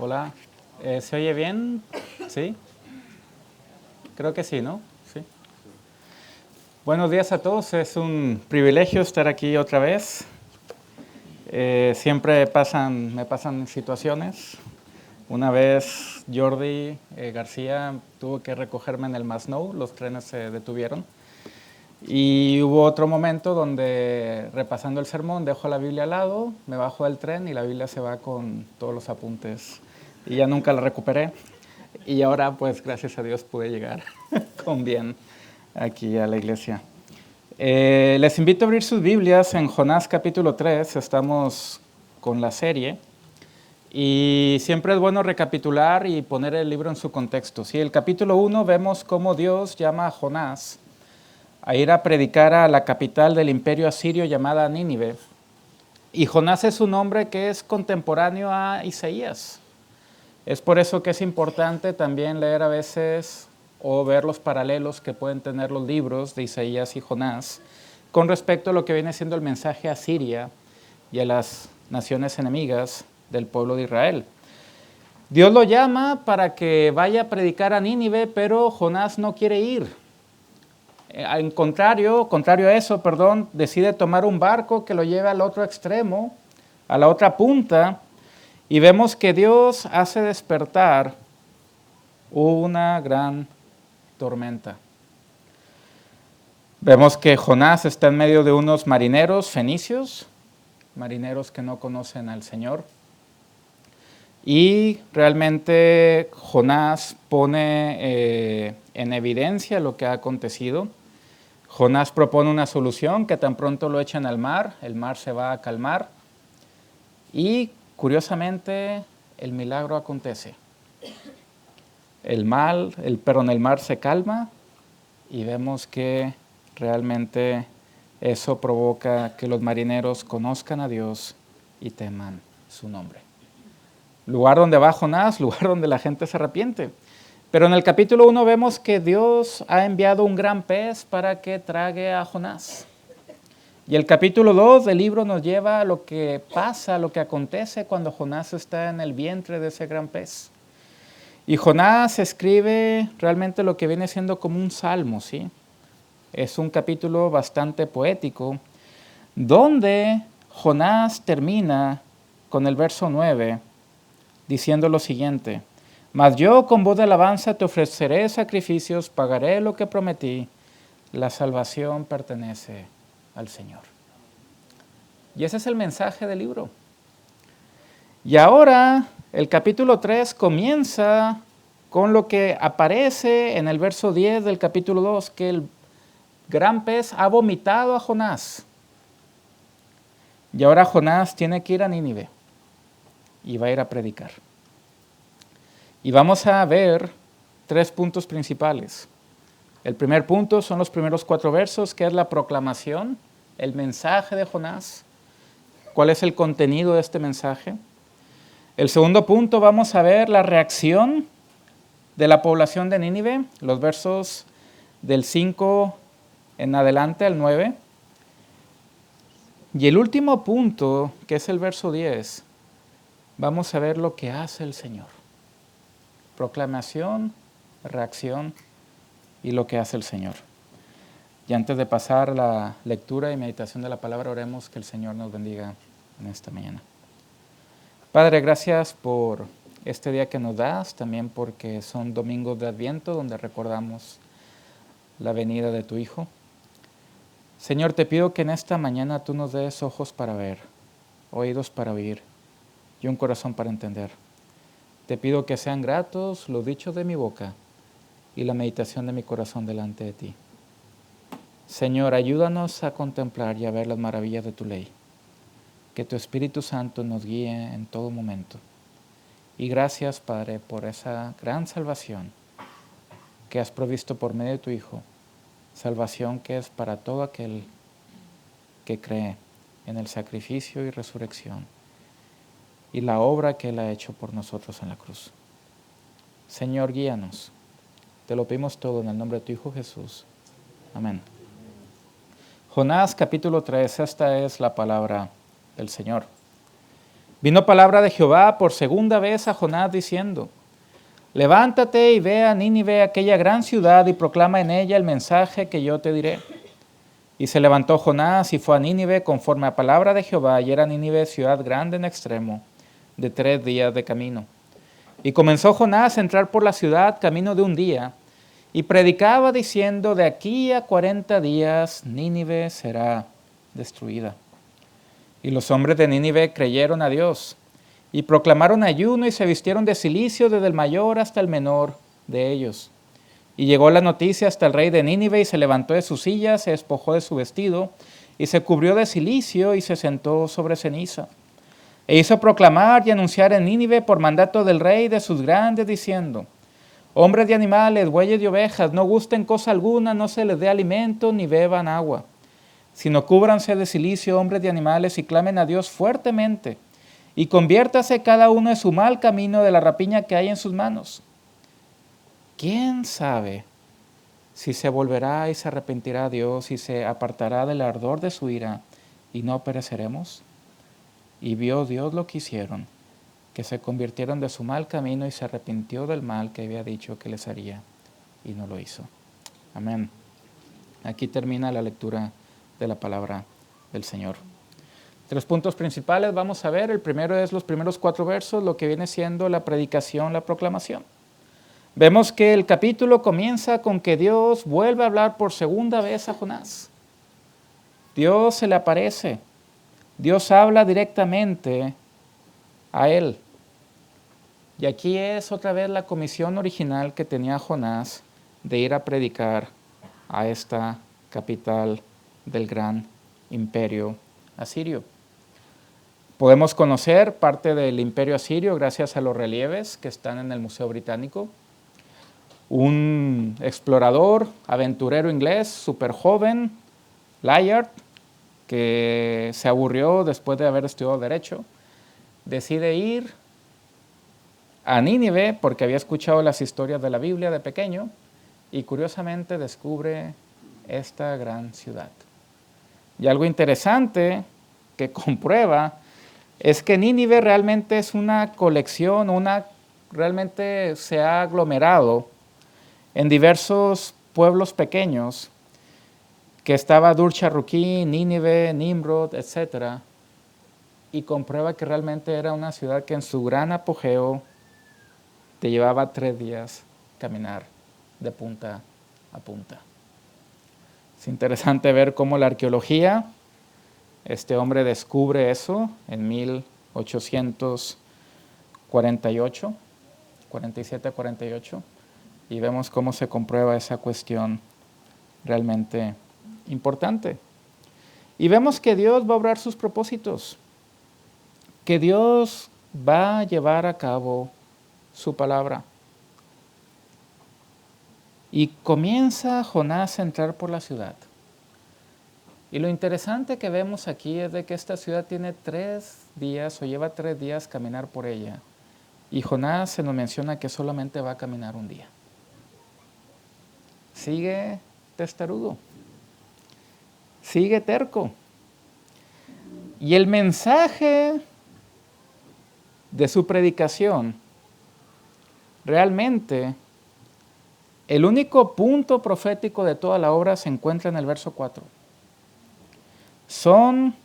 Hola, ¿se oye bien? ¿Sí? Creo que sí, ¿no? Sí. Buenos días a todos, es un privilegio estar aquí otra vez. Siempre me pasan situaciones. Una vez Jordi García tuvo que recogerme en el Masnou, los trenes se detuvieron. Y hubo otro momento donde, repasando el sermón, dejo la Biblia al lado, me bajo del tren y la Biblia se va con todos los apuntes. Y ya nunca la recuperé. Y ahora, pues, gracias a Dios pude llegar con bien aquí a la iglesia. Les invito a abrir sus Biblias en Jonás capítulo 3. Estamos con la serie. Y siempre es bueno recapitular y poner el libro en su contexto. Sí, el capítulo 1 vemos cómo Dios llama a Jonás a ir a predicar a la capital del imperio asirio llamada Nínive. Y Jonás es un hombre que es contemporáneo a Isaías. Es por eso que es importante también leer a veces o ver los paralelos que pueden tener los libros de Isaías y Jonás con respecto a lo que viene siendo el mensaje a Siria y a las naciones enemigas del pueblo de Israel. Dios lo llama para que vaya a predicar a Nínive, pero Jonás no quiere ir. Contrario a eso, decide tomar un barco que lo lleve al otro extremo, a la otra punta, y vemos que Dios hace despertar una gran tormenta. Vemos que Jonás está en medio de unos marineros fenicios, marineros que no conocen al Señor, y realmente Jonás pone en evidencia lo que ha acontecido. Jonás propone una solución que tan pronto lo echan al mar, el mar se va a calmar y curiosamente el milagro acontece. El mar se calma y vemos que realmente eso provoca que los marineros conozcan a Dios y teman su nombre. Lugar donde va Jonás, lugar donde la gente se arrepiente. Pero en el capítulo 1 vemos que Dios ha enviado un gran pez para que trague a Jonás. Y el capítulo 2 del libro nos lleva a lo que pasa, lo que acontece cuando Jonás está en el vientre de ese gran pez. Y Jonás escribe realmente lo que viene siendo como un salmo, ¿sí? Es un capítulo bastante poético, donde Jonás termina con el verso 9, diciendo lo siguiente: mas yo con voz de alabanza te ofreceré sacrificios, pagaré lo que prometí, la salvación pertenece al Señor. Y ese es el mensaje del libro. Y ahora el capítulo 3 comienza con lo que aparece en el verso 10 del capítulo 2, que el gran pez ha vomitado a Jonás. Y ahora Jonás tiene que ir a Nínive y va a ir a predicar. Y vamos a ver 3 puntos principales. El primer punto son los primeros 4 versos, que es la proclamación, el mensaje de Jonás. ¿Cuál es el contenido de este mensaje? El segundo punto, vamos a ver la reacción de la población de Nínive, los versos del 5 en adelante al 9. Y el último punto, que es el verso 10, vamos a ver lo que hace el Señor. Proclamación, reacción y lo que hace el Señor. Y antes de pasar a la lectura y meditación de la palabra, oremos que el Señor nos bendiga en esta mañana. Padre, gracias por este día que nos das, también porque son domingos de Adviento donde recordamos la venida de tu Hijo. Señor, te pido que en esta mañana tú nos des ojos para ver, oídos para oír y un corazón para entender. Te pido que sean gratos los dichos de mi boca y la meditación de mi corazón delante de ti. Señor, ayúdanos a contemplar y a ver las maravillas de tu ley. Que tu Espíritu Santo nos guíe en todo momento. Y gracias, Padre, por esa gran salvación que has provisto por medio de tu Hijo. Salvación que es para todo aquel que cree en el sacrificio y resurrección y la obra que Él ha hecho por nosotros en la cruz. Señor, guíanos. Te lo pedimos todo en el nombre de tu Hijo Jesús. Amén. Jonás capítulo 3, esta es la palabra del Señor. Vino palabra de Jehová por segunda vez a Jonás diciendo: levántate y ve a Nínive, aquella gran ciudad, y proclama en ella el mensaje que yo te diré. Y se levantó Jonás y fue a Nínive conforme a palabra de Jehová, y era Nínive ciudad grande en extremo, de 3 días de camino. Y comenzó Jonás a entrar por la ciudad camino de un día, y predicaba diciendo: de aquí a 40 días Nínive será destruida. Y los hombres de Nínive creyeron a Dios, y proclamaron ayuno y se vistieron de cilicio desde el mayor hasta el menor de ellos. Y llegó la noticia hasta el rey de Nínive, y se levantó de su silla, se despojó de su vestido, y se cubrió de cilicio, y se sentó sobre ceniza. E hizo proclamar y anunciar en Nínive por mandato del rey y de sus grandes, diciendo: hombres de animales, bueyes y ovejas, no gusten cosa alguna, no se les dé alimento, ni beban agua, sino cúbranse de cilicio, hombres de animales, y clamen a Dios fuertemente, y conviértase cada uno de su mal camino, de la rapiña que hay en sus manos. ¿Quién sabe si se volverá y se arrepentirá Dios y se apartará del ardor de su ira y no pereceremos? Y vio Dios lo que hicieron, que se convirtieron de su mal camino, y se arrepintió del mal que había dicho que les haría, y no lo hizo. Amén. Aquí termina la lectura de la palabra del Señor. 3 puntos principales vamos a ver. El primero es los primeros 4 versos, lo que viene siendo la predicación, la proclamación. Vemos que el capítulo comienza con que Dios vuelve a hablar por segunda vez a Jonás. Dios se le aparece. Dios habla directamente a él. Y aquí es otra vez la comisión original que tenía Jonás de ir a predicar a esta capital del gran imperio asirio. Podemos conocer parte del imperio asirio gracias a los relieves que están en el Museo Británico. Un explorador, aventurero inglés, súper joven, Layard, que se aburrió después de haber estudiado Derecho, decide ir a Nínive porque había escuchado las historias de la Biblia de pequeño y curiosamente descubre esta gran ciudad. Y algo interesante que comprueba es que Nínive realmente es una colección, realmente se ha aglomerado en diversos pueblos pequeños, que estaba Dur-Sharruquí, Nínive, Nimrod, etc. Y comprueba que realmente era una ciudad que en su gran apogeo te llevaba 3 días caminar de punta a punta. Es interesante ver cómo la arqueología, este hombre descubre eso en 1848, 47-48, y vemos cómo se comprueba esa cuestión realmente importante. Y vemos que Dios va a obrar sus propósitos, que Dios va a llevar a cabo su palabra. Y comienza Jonás a entrar por la ciudad. Y lo interesante que vemos aquí es de que esta ciudad tiene 3 días o lleva 3 días caminar por ella. Y Jonás se nos menciona que solamente va a caminar un día. Sigue testarudo. Sigue terco. Y el mensaje de su predicación, realmente, el único punto profético de toda la obra se encuentra en el verso 4. Son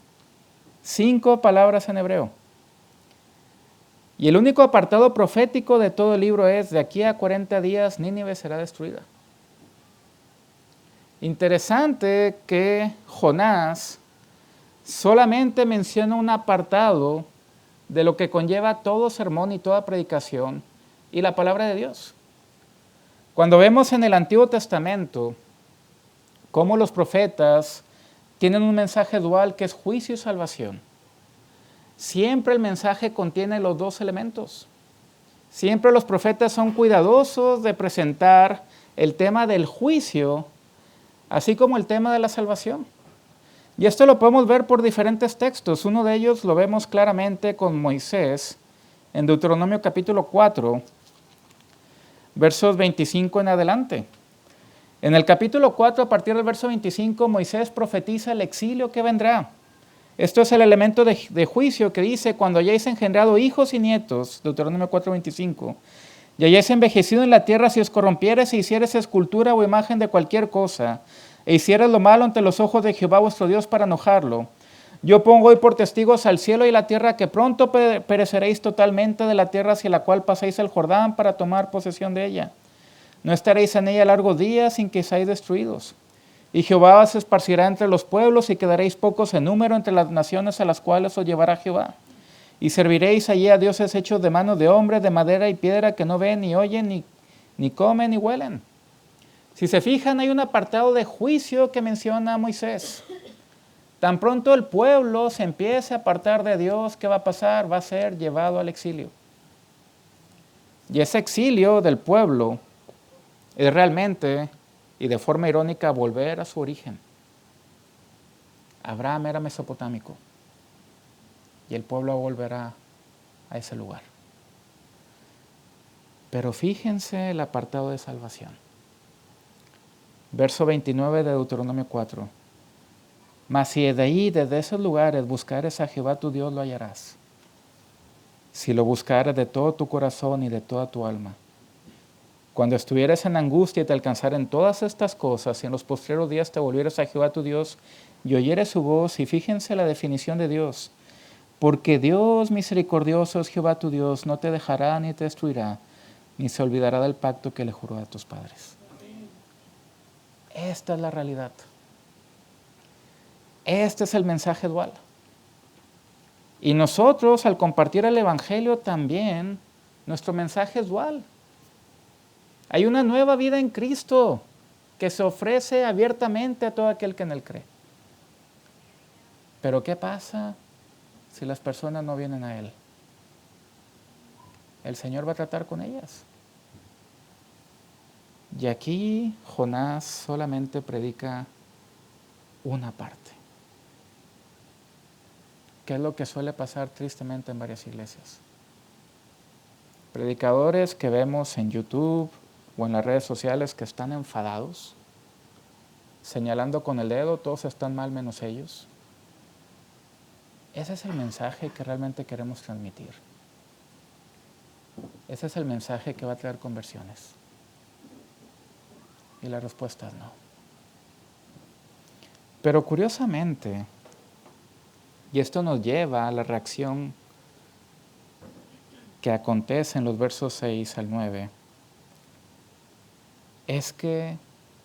5 palabras en hebreo. Y el único apartado profético de todo el libro es: de aquí a 40 días Nínive será destruida. Interesante que Jonás solamente menciona un apartado de lo que conlleva todo sermón y toda predicación y la palabra de Dios. Cuando vemos en el Antiguo Testamento cómo los profetas tienen un mensaje dual que es juicio y salvación, siempre el mensaje contiene los 2 elementos. Siempre los profetas son cuidadosos de presentar el tema del juicio, así como el tema de la salvación. Y esto lo podemos ver por diferentes textos. Uno de ellos lo vemos claramente con Moisés en Deuteronomio capítulo 4, versos 25 en adelante. En el capítulo 4, a partir del verso 25, Moisés profetiza el exilio que vendrá. Esto es el elemento de juicio que dice, cuando hayáis engendrado hijos y nietos, Deuteronomio 4:25, y hayáis envejecido en la tierra, si os corrompieres e hicieres escultura o imagen de cualquier cosa, e hicieres lo malo ante los ojos de Jehová vuestro Dios para enojarlo, yo pongo hoy por testigos al cielo y la tierra que pronto pereceréis totalmente de la tierra hacia la cual paséis el Jordán para tomar posesión de ella. No estaréis en ella largos días sin que seáis destruidos. Y Jehová os esparcirá entre los pueblos y quedaréis pocos en número entre las naciones a las cuales os llevará Jehová. Y serviréis allí a dioses hechos de manos de hombres, de madera y piedra, que no ven, ni oyen, ni comen, ni huelen. Si se fijan, hay un apartado de juicio que menciona a Moisés. Tan pronto el pueblo se empiece a apartar de Dios, ¿qué va a pasar? Va a ser llevado al exilio. Y ese exilio del pueblo es realmente, y de forma irónica, volver a su origen. Abraham era mesopotámico y el pueblo volverá a ese lugar. Pero fíjense el apartado de salvación. Verso 29 de Deuteronomio 4. Mas si de ahí, desde esos lugares, buscares a Jehová tu Dios, lo hallarás. Si lo buscares de todo tu corazón y de toda tu alma. Cuando estuvieres en angustia y te alcanzaren todas estas cosas, y en los postreros días te volvieres a Jehová tu Dios, y oyeres su voz, y fíjense la definición de Dios. Porque Dios misericordioso es Jehová tu Dios, no te dejará ni te destruirá, ni se olvidará del pacto que le juró a tus padres. Esta es la realidad. Este es el mensaje dual. Y nosotros, al compartir el Evangelio también, nuestro mensaje es dual. Hay una nueva vida en Cristo que se ofrece abiertamente a todo aquel que en Él cree. Pero ¿qué pasa si las personas no vienen a Él? El Señor va a tratar con ellas. Y aquí Jonás solamente predica una parte. ¿Qué es lo que suele pasar tristemente en varias iglesias? Predicadores que vemos en YouTube o en las redes sociales que están enfadados, señalando con el dedo, todos están mal menos ellos. Ese es el mensaje que realmente queremos transmitir. Ese es el mensaje que va a traer conversiones. Y la respuesta es no. Pero curiosamente, y esto nos lleva a la reacción que acontece en los versos 6 al 9, es que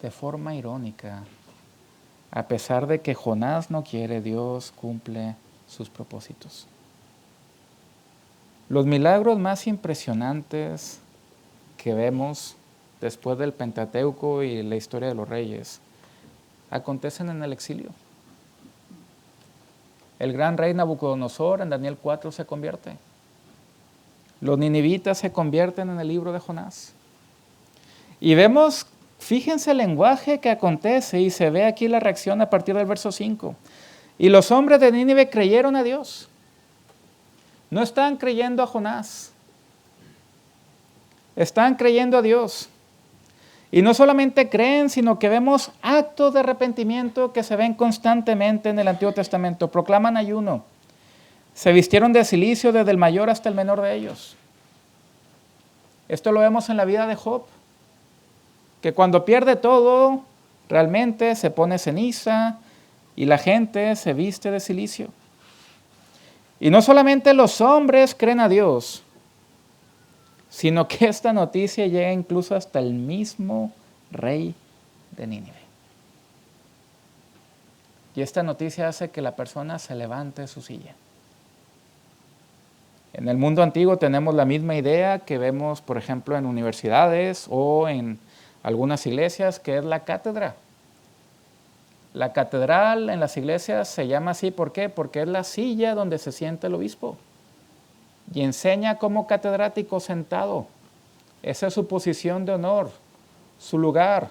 de forma irónica, a pesar de que Jonás no quiere, Dios cumple sus propósitos. Los milagros más impresionantes que vemos después del Pentateuco y la historia de los reyes acontecen en el exilio. El gran rey Nabucodonosor en Daniel 4 se convierte. Los ninivitas se convierten en el libro de Jonás. Y vemos, fíjense el lenguaje que acontece y se ve aquí la reacción a partir del verso 5. Y los hombres de Nínive creyeron a Dios. No están creyendo a Jonás. Están creyendo a Dios. Y no solamente creen, sino que vemos actos de arrepentimiento que se ven constantemente en el Antiguo Testamento. Proclaman ayuno. Se vistieron de cilicio desde el mayor hasta el menor de ellos. Esto lo vemos en la vida de Job, que cuando pierde todo, realmente se pone ceniza y la gente se viste de cilicio. Y no solamente los hombres creen a Dios, sino que esta noticia llega incluso hasta el mismo rey de Nínive. Y esta noticia hace que la persona se levante de su silla. En el mundo antiguo tenemos la misma idea que vemos, por ejemplo, en universidades o en algunas iglesias, que es la cátedra. La catedral en las iglesias se llama así, ¿por qué? Porque es la silla donde se sienta el obispo y enseña como catedrático sentado. Esa es su posición de honor, su lugar.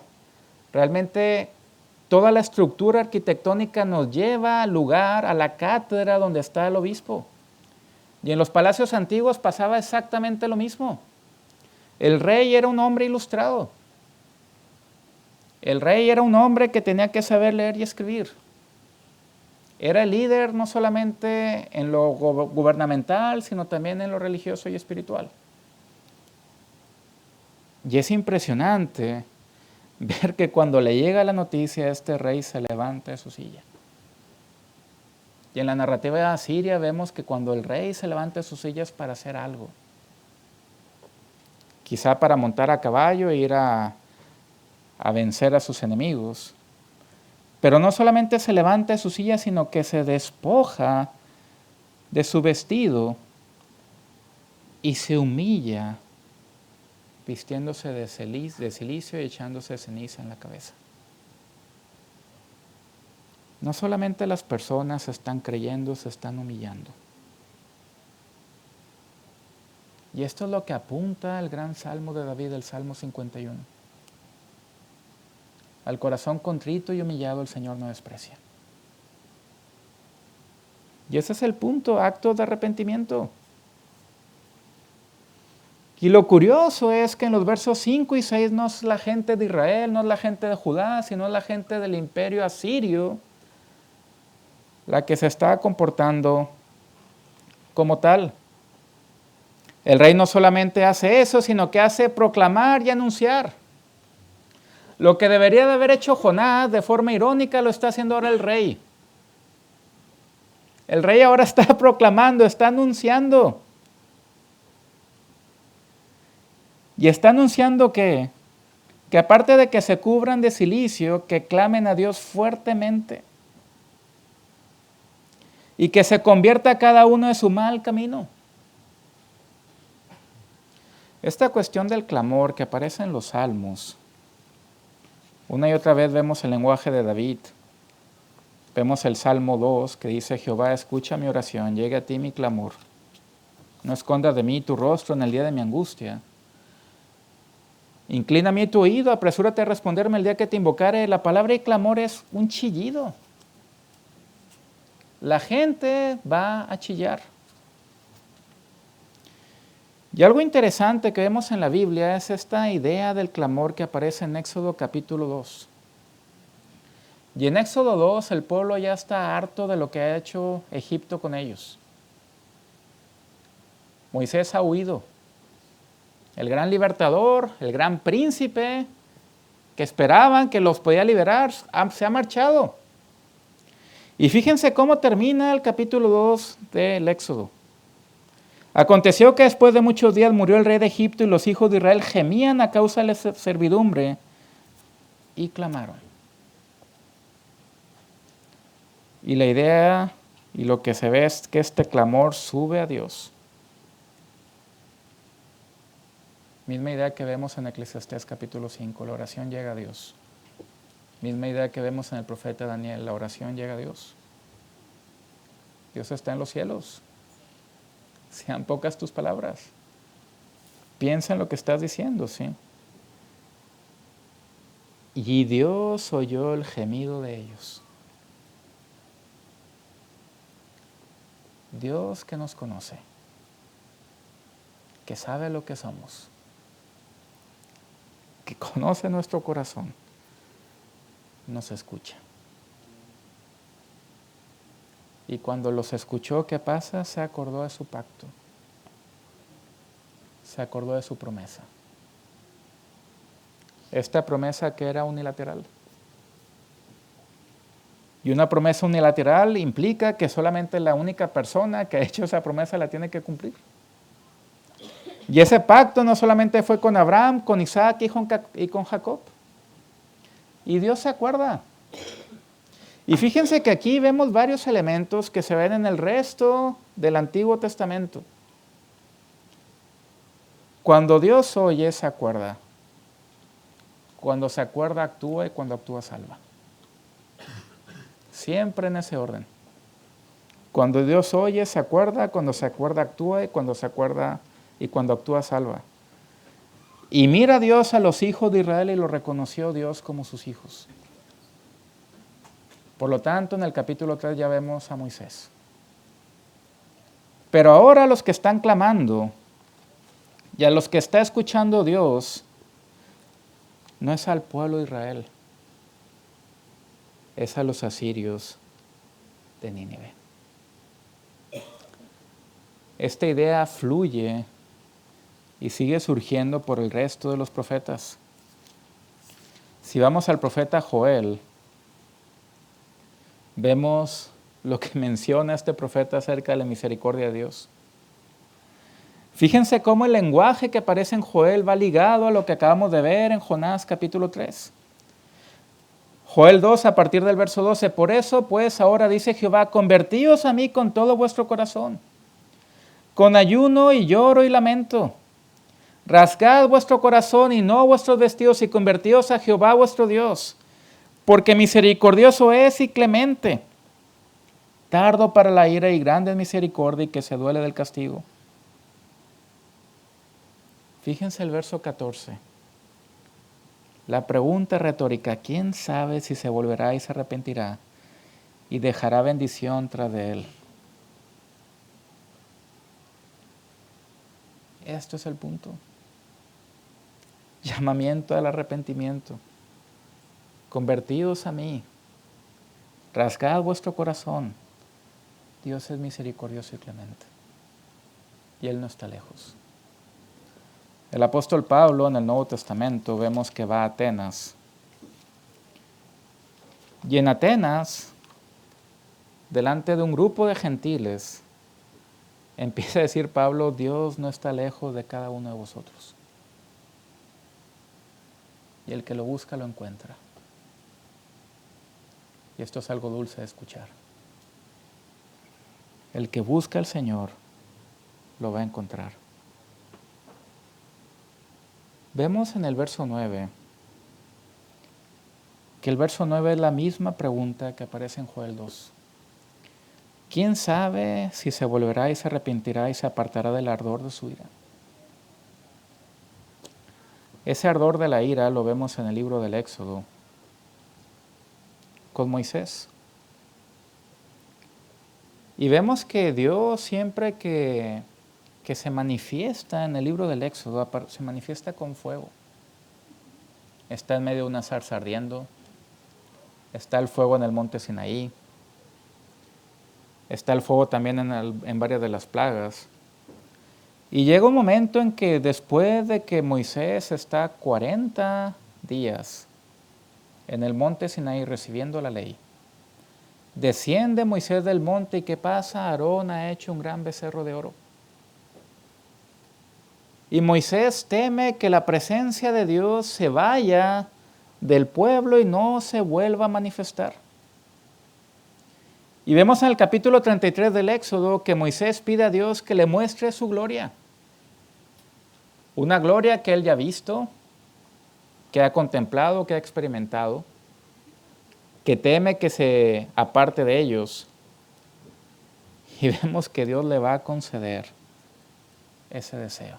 Realmente toda la estructura arquitectónica nos lleva al lugar, a la cátedra donde está el obispo. Y en los palacios antiguos pasaba exactamente lo mismo. El rey era un hombre ilustrado. El rey era un hombre que tenía que saber leer y escribir. Era el líder no solamente en lo gubernamental, sino también en lo religioso y espiritual. Y es impresionante ver que cuando le llega la noticia, este rey se levanta de su silla. Y en la narrativa asiria vemos que cuando el rey se levanta de su silla es para hacer algo. Quizá para montar a caballo e ir a vencer a sus enemigos. Pero no solamente se levanta de su silla, sino que se despoja de su vestido y se humilla vistiéndose de cilicio y echándose ceniza en la cabeza. No solamente las personas están creyendo, se están humillando. Y esto es lo que apunta el gran salmo de David, el Salmo 51. Al corazón contrito y humillado el Señor no desprecia. Y ese es el punto, acto de arrepentimiento. Y lo curioso es que en los versos 5 y 6 no es la gente de Israel, no es la gente de Judá, sino es la gente del imperio asirio la que se está comportando como tal. El rey no solamente hace eso, sino que hace proclamar y anunciar. Lo que debería de haber hecho Jonás de forma irónica lo está haciendo ahora el rey. El rey ahora está proclamando, está anunciando. Y está anunciando que aparte de que se cubran de cilicio, que clamen a Dios fuertemente. Y que se convierta cada uno de su mal camino. Esta cuestión del clamor que aparece en los salmos, una y otra vez vemos el lenguaje de David. Vemos el Salmo 2 que dice: Jehová, escucha mi oración, llegue a ti mi clamor. No escondas de mí tu rostro en el día de mi angustia. Inclina a mí tu oído, apresúrate a responderme el día que te invocare. La palabra y clamor es un chillido. La gente va a chillar. Y algo interesante que vemos en la Biblia es esta idea del clamor que aparece en Éxodo capítulo 2. Y en Éxodo 2 el pueblo ya está harto de lo que ha hecho Egipto con ellos. Moisés ha huido. El gran libertador, el gran príncipe que esperaban que los podía liberar, se ha marchado. Y fíjense cómo termina el capítulo 2 del Éxodo. Aconteció que después de muchos días murió el rey de Egipto y los hijos de Israel gemían a causa de la servidumbre y clamaron. Y la idea y lo que se ve es que este clamor sube a Dios. Misma idea que vemos en Eclesiastés capítulo 5, la oración llega a Dios. Misma idea que vemos en el profeta Daniel, la oración llega a Dios. Dios está en los cielos. Sean pocas tus palabras. Piensa en lo que estás diciendo, ¿sí? Y Dios oyó el gemido de ellos. Dios que nos conoce, que sabe lo que somos, que conoce nuestro corazón, nos escucha. Y cuando los escuchó, ¿qué pasa? Se acordó de su pacto. Se acordó de su promesa. Esta promesa que era unilateral. Y una promesa unilateral implica que solamente la única persona que ha hecho esa promesa la tiene que cumplir. Y ese pacto no solamente fue con Abraham, con Isaac y con Jacob. Y Dios se acuerda. Y fíjense que aquí vemos varios elementos que se ven en el resto del Antiguo Testamento. Cuando Dios oye, se acuerda. Cuando se acuerda, actúa, y cuando actúa, salva. Siempre en ese orden. Cuando Dios oye, se acuerda, cuando se acuerda, actúa, y cuando se acuerda y cuando actúa, salva. Y mira Dios a los hijos de Israel y lo reconoció Dios como sus hijos. Por lo tanto, en el capítulo 3 ya vemos a Moisés. Pero ahora los que están clamando y a los que está escuchando Dios, no es al pueblo de Israel, es a los asirios de Nínive. Esta idea fluye y sigue surgiendo por el resto de los profetas. Si vamos al profeta Joel, vemos lo que menciona este profeta acerca de la misericordia de Dios. Fíjense cómo el lenguaje que aparece en Joel va ligado a lo que acabamos de ver en Jonás capítulo 3. Joel 2, a partir del verso 12, por eso pues ahora dice Jehová, convertíos a mí con todo vuestro corazón, con ayuno y lloro y lamento. Rasgad vuestro corazón y no vuestros vestidos y convertíos a Jehová vuestro Dios, porque misericordioso es y clemente, tardo para la ira y grande en misericordia y que se duele del castigo. Fíjense el verso 14. La pregunta retórica, ¿quién sabe si se volverá y se arrepentirá y dejará bendición tras de él? Esto es el punto. Llamamiento al arrepentimiento. Convertíos a mí. Rasgad vuestro corazón. Dios es misericordioso y clemente. Y Él no está lejos. El apóstol Pablo en el Nuevo Testamento vemos que va a Atenas. Y en Atenas, delante de un grupo de gentiles, empieza a decir Pablo, Dios no está lejos de cada uno de vosotros. Y el que lo busca lo encuentra. Y esto es algo dulce de escuchar. El que busca al Señor lo va a encontrar. Vemos en el verso 9 que el verso 9 es la misma pregunta que aparece en Joel 2. ¿Quién sabe si se volverá y se arrepentirá y se apartará del ardor de su ira? Ese ardor de la ira lo vemos en el libro del Éxodo con Moisés. Y vemos que Dios siempre que se manifiesta en el libro del Éxodo, se manifiesta con fuego. Está en medio de una zarza ardiendo, está el fuego en el monte Sinaí, está el fuego también en varias de las plagas. Y llega un momento en que después de que Moisés está 40 días en el monte Sinaí recibiendo la ley, desciende Moisés del monte y ¿qué pasa? Aarón ha hecho un gran becerro de oro. Y Moisés teme que la presencia de Dios se vaya del pueblo y no se vuelva a manifestar. Y vemos en el capítulo 33 del Éxodo que Moisés pide a Dios que le muestre su gloria. Una gloria que él ya ha visto, que ha contemplado, que ha experimentado, que teme que se aparte de ellos. Y vemos que Dios le va a conceder ese deseo.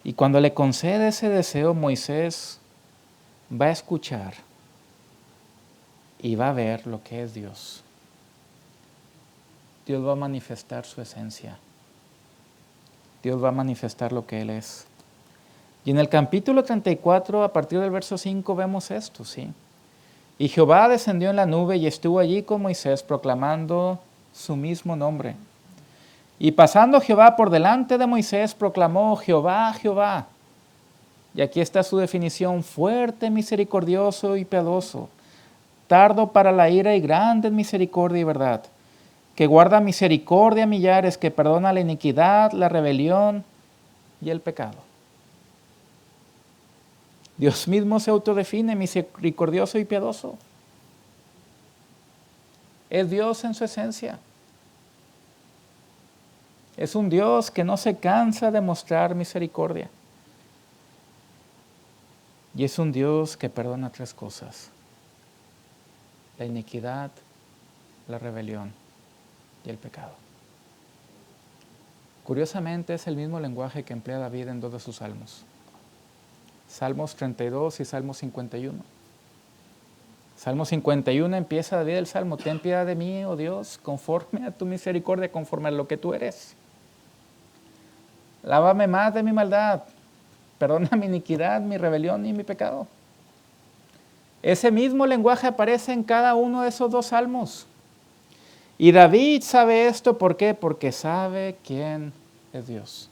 Y cuando le concede ese deseo, Moisés va a escuchar y va a ver lo que es Dios. Dios va a manifestar su esencia. Dios va a manifestar lo que Él es. Y en el capítulo 34, a partir del verso 5, vemos esto, ¿sí? Y Jehová descendió en la nube y estuvo allí con Moisés proclamando su mismo nombre. Y pasando Jehová por delante de Moisés, proclamó Jehová, Jehová. Y aquí está su definición, fuerte, misericordioso y piadoso, tardo para la ira y grande en misericordia y verdad, que guarda misericordia a millares, que perdona la iniquidad, la rebelión y el pecado. Dios mismo se autodefine misericordioso y piadoso. Es Dios en su esencia. Es un Dios que no se cansa de mostrar misericordia. Y es un Dios que perdona 3 cosas: la iniquidad, la rebelión y el pecado. Curiosamente es el mismo lenguaje que emplea David en 2 de sus salmos. Salmos 32 y Salmos 51. Salmo 51 empieza David el Salmo, ten piedad de mí, oh Dios, conforme a tu misericordia, conforme a lo que tú eres. Lávame más de mi maldad, perdona mi iniquidad, mi rebelión y mi pecado. Ese mismo lenguaje aparece en cada uno de esos dos salmos. Y David sabe esto, ¿por qué? Porque sabe quién es Dios.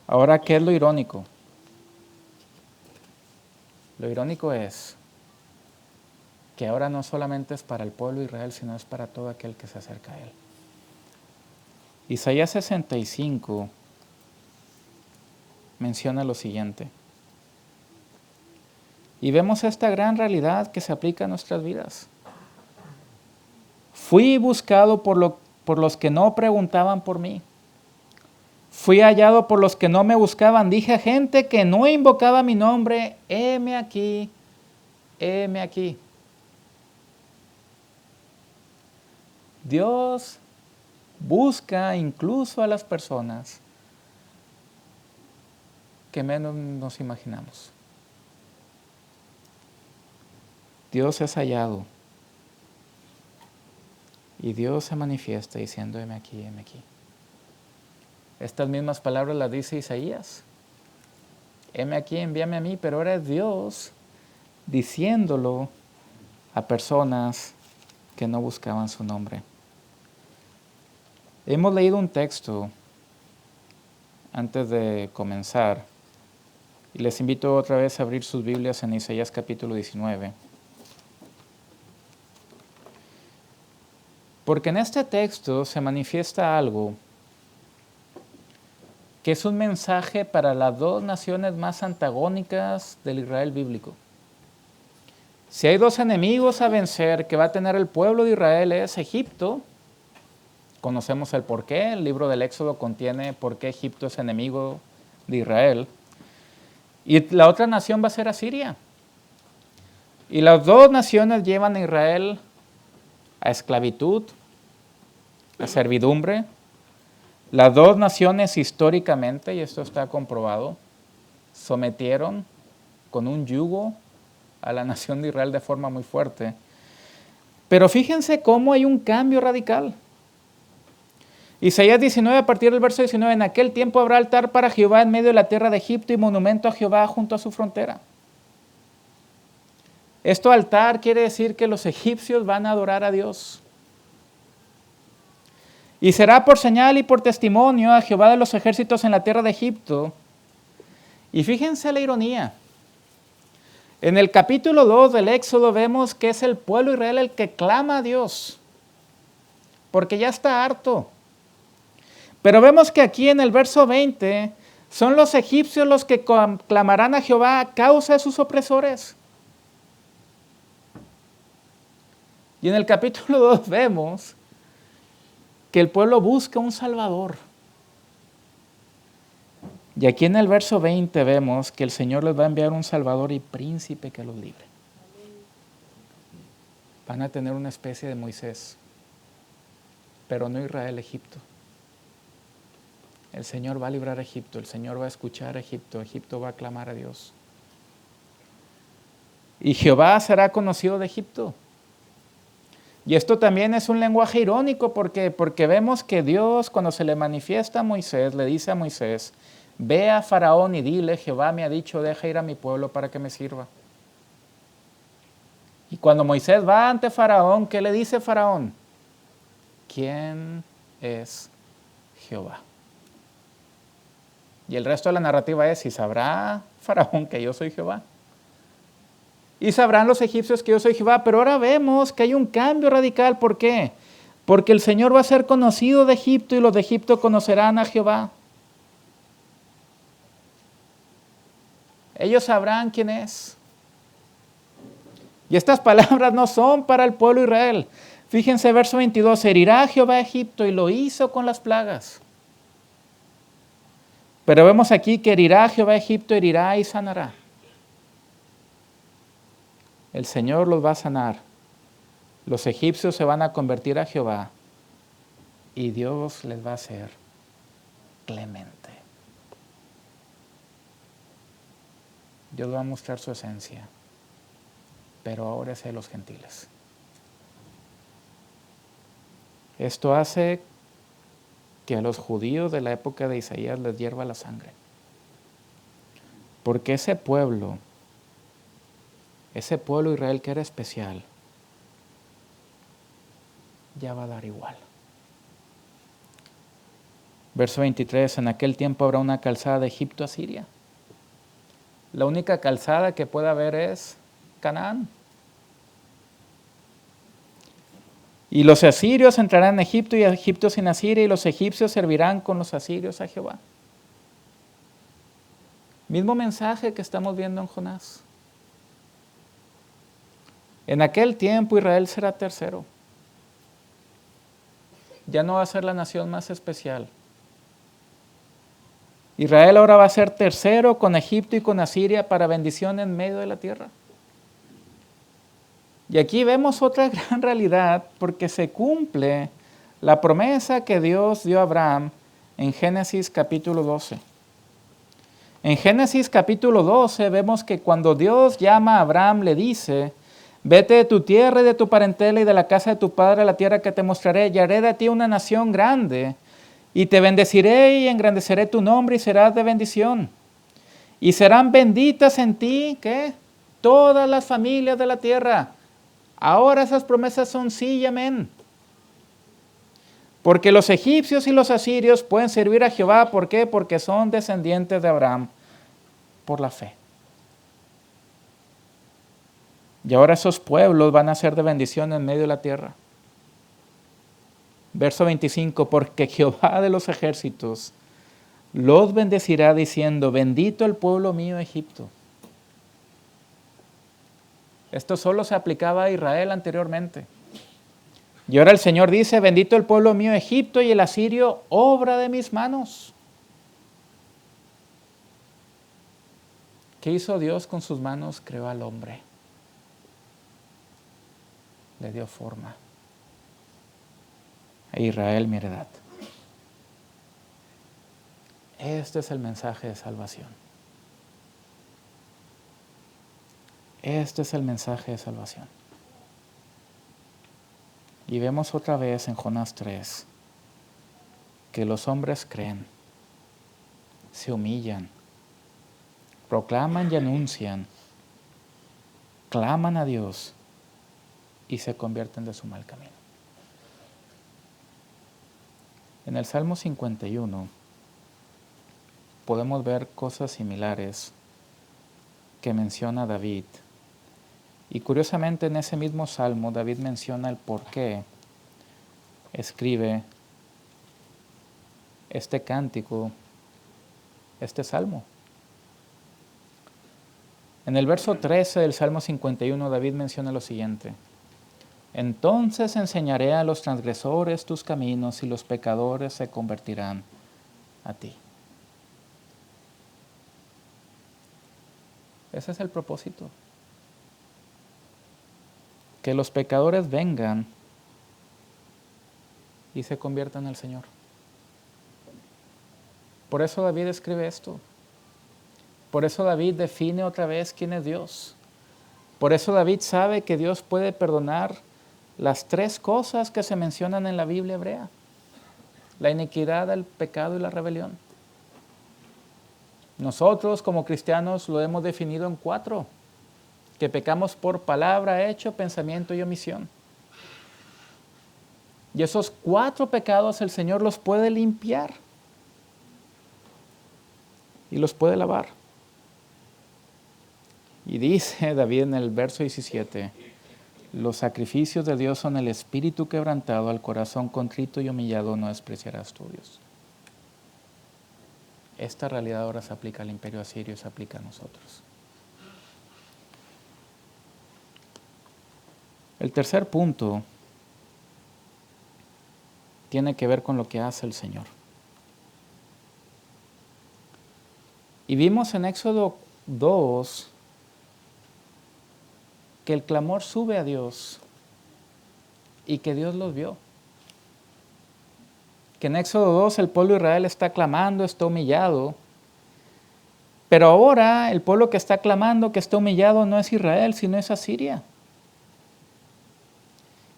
Ahora, ¿qué es lo irónico? Lo irónico es que ahora no solamente es para el pueblo de Israel, sino es para todo aquel que se acerca a él. Isaías 65 menciona lo siguiente. Y vemos esta gran realidad que se aplica a nuestras vidas. Fui buscado por los que no preguntaban por mí. Fui hallado por los que no me buscaban. Dije a gente que no invocaba mi nombre, heme aquí, heme aquí. Dios busca incluso a las personas que menos nos imaginamos. Dios es hallado. Y Dios se manifiesta diciendo, heme aquí, heme aquí. Estas mismas palabras las dice Isaías. Heme aquí, envíame a mí, pero ahora es Dios diciéndolo a personas que no buscaban su nombre. Hemos leído un texto antes de comenzar y les invito otra vez a abrir sus Biblias en Isaías capítulo 19. Porque en este texto se manifiesta algo que es un mensaje para las dos naciones más antagónicas del Israel bíblico. Si hay dos enemigos a vencer que va a tener el pueblo de Israel es Egipto. Conocemos el porqué, el libro del Éxodo contiene por qué Egipto es enemigo de Israel. Y la otra nación va a ser Asiria. Y las dos naciones llevan a Israel a esclavitud, a servidumbre. Las dos naciones históricamente, y esto está comprobado, sometieron con un yugo a la nación de Israel de forma muy fuerte. Pero fíjense cómo hay un cambio radical. Isaías 19, a partir del verso 19, en aquel tiempo habrá altar para Jehová en medio de la tierra de Egipto y monumento a Jehová junto a su frontera. Esto altar quiere decir que los egipcios van a adorar a Dios. Y será por señal y por testimonio a Jehová de los ejércitos en la tierra de Egipto. Y fíjense la ironía. En el capítulo 2 del Éxodo vemos que es el pueblo de Israel el que clama a Dios, porque ya está harto. Pero vemos que aquí en el verso 20 son los egipcios los que clamarán a Jehová a causa de sus opresores. Y en el capítulo 2 vemos que el pueblo busca un Salvador. Y aquí en el verso 20 vemos que el Señor les va a enviar un Salvador y príncipe que los libre. Van a tener una especie de Moisés, pero no Israel, Egipto. El Señor va a librar a Egipto, el Señor va a escuchar a Egipto, Egipto va a clamar a Dios. Y Jehová será conocido de Egipto. Y esto también es un lenguaje irónico porque vemos que Dios, cuando se le manifiesta a Moisés, le dice a Moisés, ve a Faraón y dile, Jehová me ha dicho, deja ir a mi pueblo para que me sirva. Y cuando Moisés va ante Faraón, ¿qué le dice Faraón? ¿Quién es Jehová? Y el resto de la narrativa es, ¿y sabrá Faraón que yo soy Jehová? Y sabrán los egipcios que yo soy Jehová. Pero ahora vemos que hay un cambio radical. ¿Por qué? Porque el Señor va a ser conocido de Egipto y los de Egipto conocerán a Jehová. Ellos sabrán quién es. Y estas palabras no son para el pueblo de Israel. Fíjense, verso 22, herirá Jehová a Egipto y lo hizo con las plagas. Pero vemos aquí que herirá Jehová a Egipto, herirá y sanará. El Señor los va a sanar. Los egipcios se van a convertir a Jehová y Dios les va a ser clemente. Dios va a mostrar su esencia, pero ahora es de los gentiles. Esto hace que a los judíos de la época de Isaías les hierva la sangre, porque ese pueblo ese pueblo de Israel que era especial, ya va a dar igual. Verso 23, en aquel tiempo habrá una calzada de Egipto a Siria. La única calzada que puede haber es Canaán. Y los asirios entrarán en Egipto y Egipto sin Asiria, y los egipcios servirán con los asirios a Jehová. Mismo mensaje que estamos viendo en Jonás. En aquel tiempo Israel será tercero. Ya no va a ser la nación más especial. Israel ahora va a ser tercero con Egipto y con Asiria para bendición en medio de la tierra. Y aquí vemos otra gran realidad porque se cumple la promesa que Dios dio a Abraham en Génesis capítulo 12. En Génesis capítulo 12 vemos que cuando Dios llama a Abraham le dice: vete de tu tierra y de tu parentela y de la casa de tu padre a la tierra que te mostraré, y haré de ti una nación grande, y te bendeciré y engrandeceré tu nombre y serás de bendición. Y serán benditas en ti, ¿qué? Todas las familias de la tierra. Ahora esas promesas son sí y amén. Porque los egipcios y los asirios pueden servir a Jehová. ¿Por qué? Porque son descendientes de Abraham por la fe. Y ahora esos pueblos van a ser de bendición en medio de la tierra. Verso 25, porque Jehová de los ejércitos los bendecirá diciendo: bendito el pueblo mío Egipto. Esto solo se aplicaba a Israel anteriormente. Y ahora el Señor dice: bendito el pueblo mío Egipto y el asirio, obra de mis manos. ¿Qué hizo Dios con sus manos? Creó al hombre. Le dio forma. A Israel mi heredad. Este es el mensaje de salvación. Este es el mensaje de salvación. Y vemos otra vez en Jonás 3 que los hombres creen, se humillan, proclaman y anuncian, claman a Dios y se convierten de su mal camino. En el Salmo 51 podemos ver cosas similares que menciona David. Y curiosamente en ese mismo Salmo David menciona el por qué escribe este cántico, este Salmo. En el verso 13 del Salmo 51 David menciona lo siguiente: entonces enseñaré a los transgresores tus caminos y los pecadores se convertirán a ti. Ese es el propósito. Que los pecadores vengan y se conviertan al Señor. Por eso David escribe esto. Por eso David define otra vez quién es Dios. Por eso David sabe que Dios puede perdonar las tres cosas que se mencionan en la Biblia hebrea: la iniquidad, el pecado y la rebelión. Nosotros como cristianos lo hemos definido en 4: que pecamos por palabra, hecho, pensamiento y omisión. Y esos 4 pecados el Señor los puede limpiar y los puede lavar. Y dice David en el verso 17: los sacrificios de Dios son el espíritu quebrantado, al corazón contrito y humillado no despreciarás tu Dios. Esta realidad ahora se aplica al imperio asirio, se aplica a nosotros. El tercer punto tiene que ver con lo que hace el Señor. Y vimos en Éxodo 2 que el clamor sube a Dios y que Dios los vio. Que en Éxodo 2 el pueblo de Israel está clamando, está humillado. Pero ahora el pueblo que está clamando, que está humillado, no es Israel, sino es Asiria.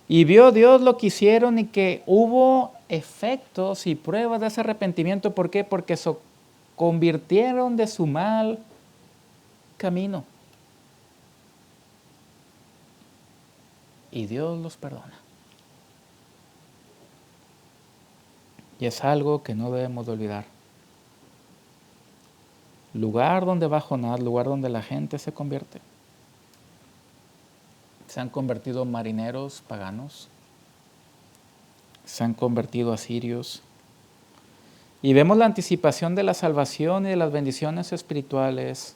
Y vio Dios lo que hicieron y que hubo efectos y pruebas de ese arrepentimiento. ¿Por qué? Porque se convirtieron de su mal camino. y Dios los perdona. Y es algo que no debemos de olvidar. Lugar donde va Jonás, lugar donde la gente se convierte. Se han convertido marineros paganos, se han convertido asirios. Y vemos la anticipación de la salvación y de las bendiciones espirituales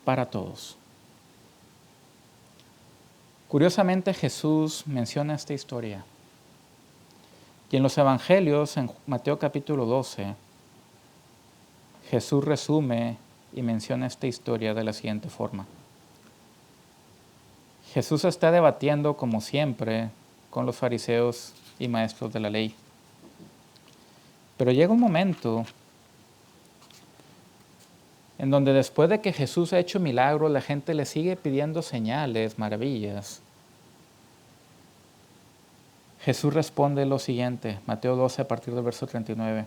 para todos. Curiosamente, Jesús menciona esta historia. Y en los evangelios, en Mateo capítulo 12, Jesús resume y menciona esta historia de la siguiente forma. Jesús está debatiendo, como siempre, con los fariseos y maestros de la ley. Pero llega un momento en donde después de que Jesús ha hecho milagros, la gente le sigue pidiendo señales, maravillas. Jesús responde lo siguiente, Mateo 12 a partir del verso 39.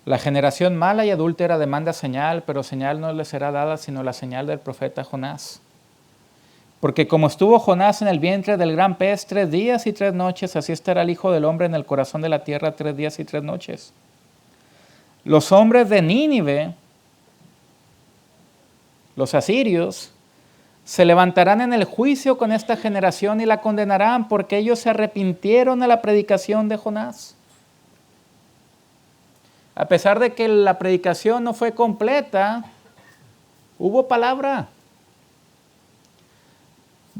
La generación mala y adúltera demanda señal, pero señal no le será dada sino la señal del profeta Jonás. Porque como estuvo Jonás en el vientre del gran pez 3 días y 3 noches, así estará el Hijo del Hombre en el corazón de la tierra 3 días y 3 noches. Los hombres de Nínive, los asirios, se levantarán en el juicio con esta generación y la condenarán porque ellos se arrepintieron de la predicación de Jonás. A pesar de que la predicación no fue completa, hubo palabra.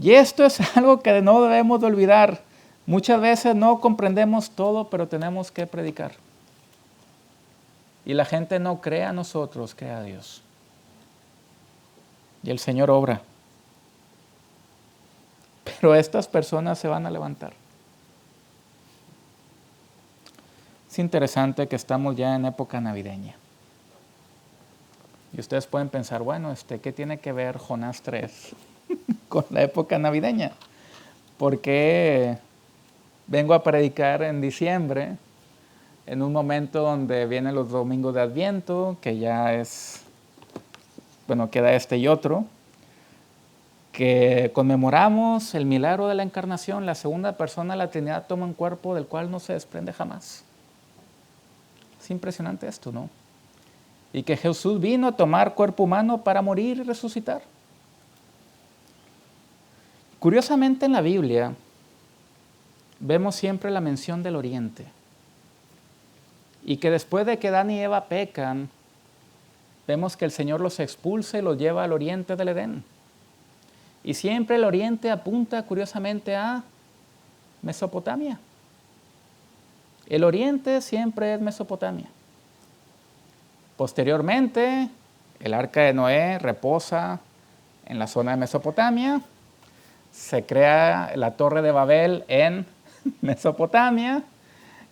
Y esto es algo que no debemos de olvidar. Muchas veces no comprendemos todo, pero tenemos que predicar. Y la gente no cree a nosotros, cree a Dios. Y el Señor obra. Pero estas personas se van a levantar. Es interesante que estamos ya en época navideña. Y ustedes pueden pensar, bueno, ¿qué tiene que ver Jonás 3 con la época navideña? ¿Por qué vengo a predicar en diciembre, en un momento donde vienen los domingos de Adviento, que ya es, bueno, queda este y otro, que conmemoramos el milagro de la encarnación, la segunda persona de la Trinidad toma un cuerpo del cual no se desprende jamás? Es impresionante esto, ¿no? Y que Jesús vino a tomar cuerpo humano para morir y resucitar. Curiosamente en la Biblia vemos siempre la mención del oriente. Y que después de que Adán y Eva pecan, vemos que el Señor los expulsa y los lleva al oriente del Edén. Y siempre el oriente apunta curiosamente a Mesopotamia. El oriente siempre es Mesopotamia. Posteriormente, el arca de Noé reposa en la zona de Mesopotamia. Se crea la torre de Babel en Mesopotamia.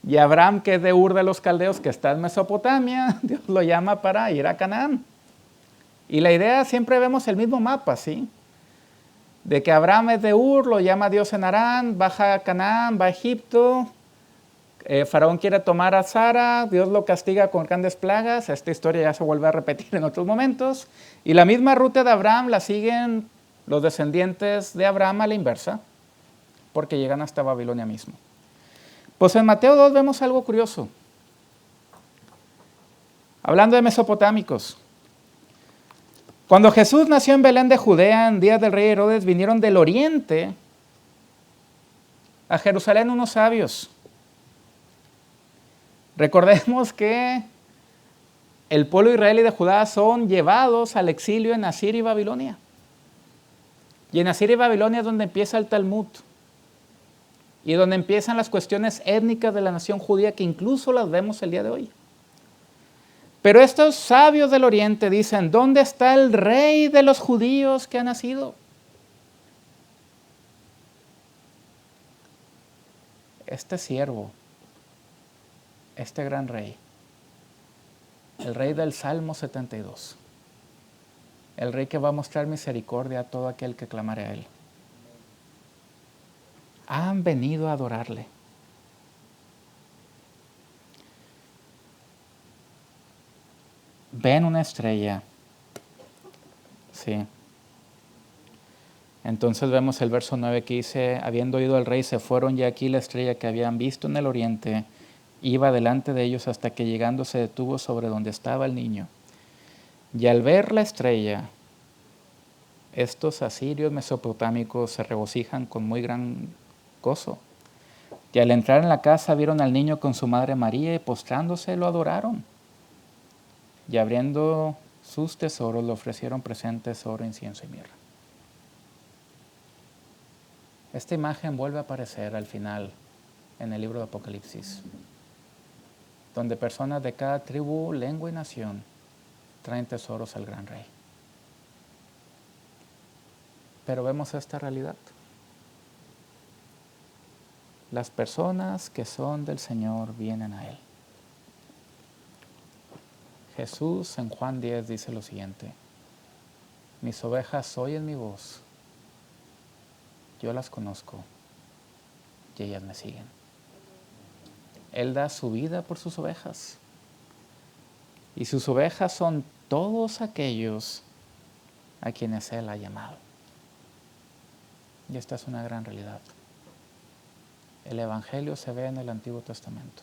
Y Abraham, que es de Ur de los Caldeos, que está en Mesopotamia, Dios lo llama para ir a Canaán. Y la idea, siempre vemos el mismo mapa, ¿sí? De que Abraham es de Ur, lo llama Dios en Harán, baja a Canaán, va a Egipto. Faraón quiere tomar a Sara, Dios lo castiga con grandes plagas. Esta historia ya se vuelve a repetir en otros momentos. Y la misma ruta de Abraham la siguen los descendientes de Abraham a la inversa, porque llegan hasta Babilonia mismo. Pues en Mateo 2 vemos algo curioso. Hablando de mesopotámicos. Cuando Jesús nació en Belén de Judea, en días del rey Herodes, vinieron del oriente a Jerusalén unos sabios. Recordemos que el pueblo israelí de Judá son llevados al exilio en Asiria y Babilonia. Y en Asiria y Babilonia es donde empieza el Talmud. Y donde empiezan las cuestiones étnicas de la nación judía, que incluso las vemos el día de hoy. Pero estos sabios del oriente dicen, ¿dónde está el rey de los judíos que ha nacido? Este siervo, este gran rey, el rey del Salmo 72, el rey que va a mostrar misericordia a todo aquel que clamare a él. Han venido a adorarle. Ven una estrella, sí. Entonces vemos el verso 9 que dice, habiendo oído al rey, se fueron, y aquí la estrella que habían visto en el oriente iba delante de ellos hasta que llegando se detuvo sobre donde estaba el niño. Y al ver la estrella, estos asirios mesopotámicos se regocijan con muy gran gozo. Y al entrar en la casa vieron al niño con su madre María y postrándose lo adoraron. Y abriendo sus tesoros le ofrecieron presentes, oro, incienso y mirra. Esta imagen vuelve a aparecer al final en el libro de Apocalipsis, donde personas de cada tribu, lengua y nación traen tesoros al gran rey. Pero vemos esta realidad. Las personas que son del Señor vienen a Él. Jesús en Juan 10 dice lo siguiente: mis ovejas oyen mi voz, yo las conozco y ellas me siguen. Él da su vida por sus ovejas. Y sus ovejas son todos aquellos a quienes Él ha llamado. Y esta es una gran realidad. El Evangelio se ve en el Antiguo Testamento.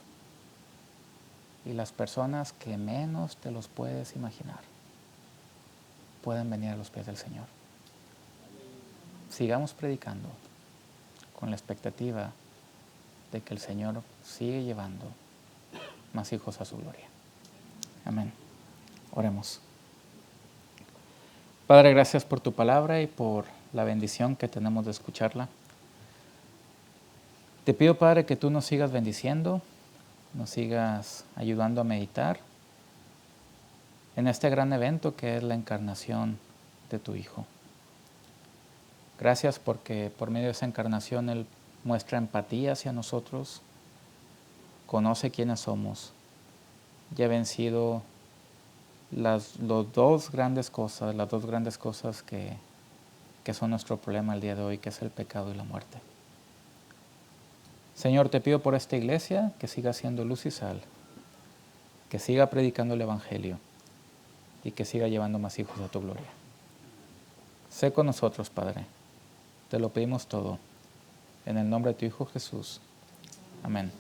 Y las personas que menos te los puedes imaginar pueden venir a los pies del Señor. Sigamos predicando con la expectativa de que el Señor sigue llevando más hijos a su gloria. Amén. Oremos. Padre, gracias por tu palabra y por la bendición que tenemos de escucharla. Te pido, Padre, que tú nos sigas bendiciendo, nos sigas ayudando a meditar en este gran evento que es la encarnación de tu Hijo. Gracias porque por medio de esa encarnación Él muestra empatía hacia nosotros, conoce quiénes somos y ha vencido las dos grandes cosas que son nuestro problema el día de hoy, que es el pecado y la muerte. Señor, te pido por esta iglesia que siga siendo luz y sal, que siga predicando el Evangelio y que siga llevando más hijos a tu gloria. Sé con nosotros, Padre. Te lo pedimos todo. En el nombre de tu Hijo Jesús. Amén.